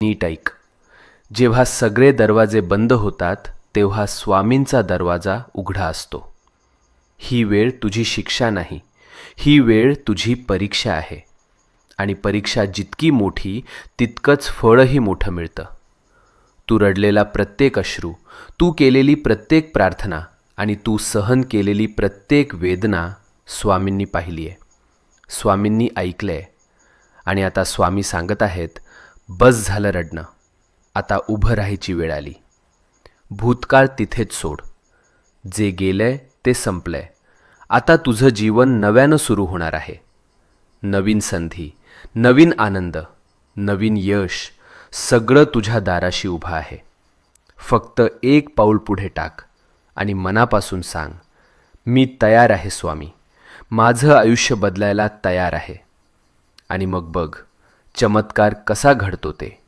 नीट ऐक. जेव्हा सगळे दरवाजे बंद होतात तेव्हा स्वामींचा दरवाजा उघडा असतो. ही वेळ तुझी शिक्षा नाही, ही वेळ तुझी परीक्षा आहे. आणि परीक्षा जितकी मोठी तितकंच फळही मोठं मिळतं. तू रडलेला प्रत्येक अश्रू, तू केलेली प्रत्येक प्रार्थना आणि तू सहन केलेली प्रत्येक वेदना स्वामींनी पाहिली आहे, स्वामींनी ऐकलं आहे. आणि आता स्वामी सांगत आहेत, बस झालं रडणं, आता उभं राहायची वेळ आली. भूतकाळ तिथेच सोड. जे गेलंय ते संपलंय. आता तुझं जीवन नव्यानं सुरू होणार आहे. नवीन संधी, नवीन आनंद, नवीन यश, सगळं तुझ्या दाराशी उभं आहे. फक्त एक पाऊल पुढे टाक आणि मनापासून सांग, मी तयार आहे स्वामी, माझं आयुष्य बदलायला तयार आहे. आणि मग बघ चमत्कार कसा घडतो ते.